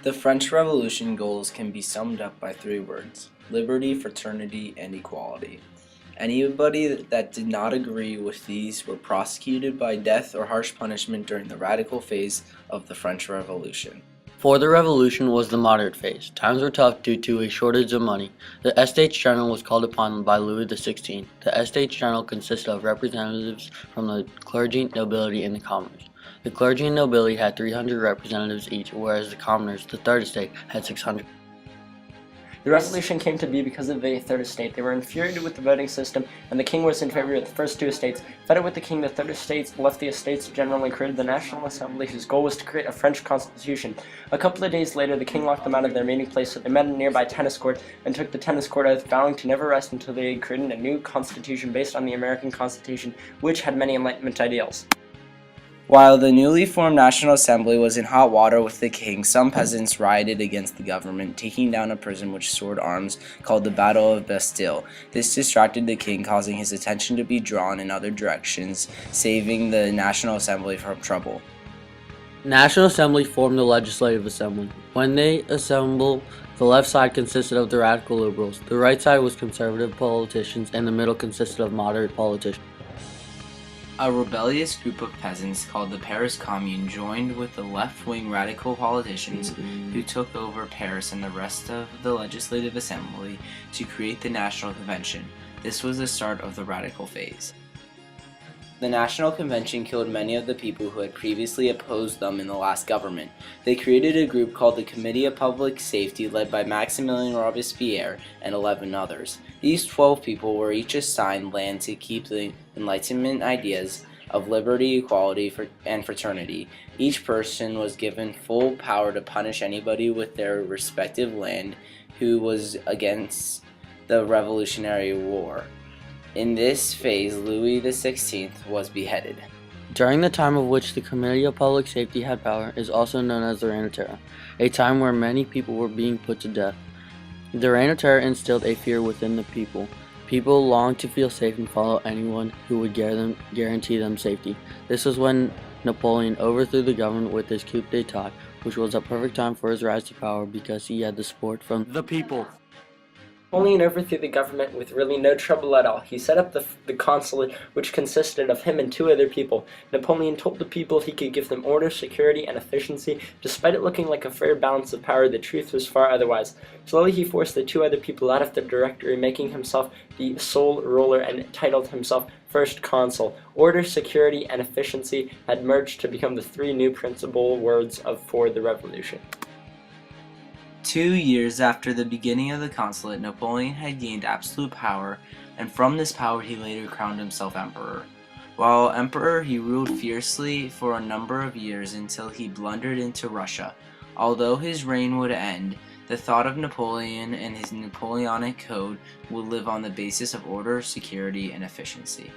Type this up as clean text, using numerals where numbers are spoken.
The French Revolution goals can be summed up by three words: liberty, fraternity, and equality. Anybody that did not agree with these were prosecuted by death or harsh punishment during the radical phase of the French Revolution. Before the Revolution was the moderate phase. Times were tough due to a shortage of money. The Estates General was called upon by Louis XVI. The Estates General consisted of representatives from the clergy, nobility, and the commoners. The clergy and nobility had 300 representatives each, whereas the commoners, the Third Estate, had 600. The revolution came to be because of the Third Estate. They were infuriated with the voting system, and the king was in favor of the first two estates. Fed with the king, the Third Estate left the Estates General and created the National Assembly, whose goal was to create a French constitution. A couple of days later, the king locked them out of their meeting place, so they met in a nearby tennis court and took the tennis court oath, vowing to never rest until they had created a new constitution based on the American Constitution, which had many Enlightenment ideals. While the newly formed National Assembly was in hot water with the king, some peasants rioted against the government, taking down a prison which stored arms called the Battle of Bastille. This distracted the king, causing his attention to be drawn in other directions, saving the National Assembly from trouble. The National Assembly formed the Legislative Assembly. When they assembled, the left side consisted of the radical liberals, the right side was conservative politicians, and the middle consisted of moderate politicians. A rebellious group of peasants called the Paris Commune joined with the left-wing radical politicians who took over Paris and the rest of the Legislative Assembly to create the National Convention. This was the start of the radical phase. The National Convention killed many of the people who had previously opposed them in the last government. They created a group called the Committee of Public Safety, led by Maximilien Robespierre and 11 others. These 12 people were each assigned land to keep the Enlightenment ideas of liberty, equality, and fraternity. Each person was given full power to punish anybody with their respective land who was against the Revolutionary War. In this phase, Louis XVI was beheaded. During the time of which the Committee of Public Safety had power is also known as the Reign of Terror, a time where many people were being put to death. The Reign of Terror instilled a fear within the people. People longed to feel safe and follow anyone who would guarantee them safety. This was when Napoleon overthrew the government with his coup d'etat, which was a perfect time for his rise to power because he had the support from the people. Napoleon overthrew the government with really no trouble at all. He set up the consulate, which consisted of him and two other people. Napoleon told the people he could give them order, security, and efficiency. Despite it looking like a fair balance of power, the truth was far otherwise. Slowly he forced the two other people out of the directory, making himself the sole ruler, and titled himself First Consul. Order, security, and efficiency had merged to become the three new principal words for the revolution. 2 years after the beginning of the consulate, Napoleon had gained absolute power, and from this power he later crowned himself emperor. While emperor, he ruled fiercely for a number of years until he blundered into Russia. Although his reign would end, the thought of Napoleon and his Napoleonic Code would live on the basis of order, security, and efficiency.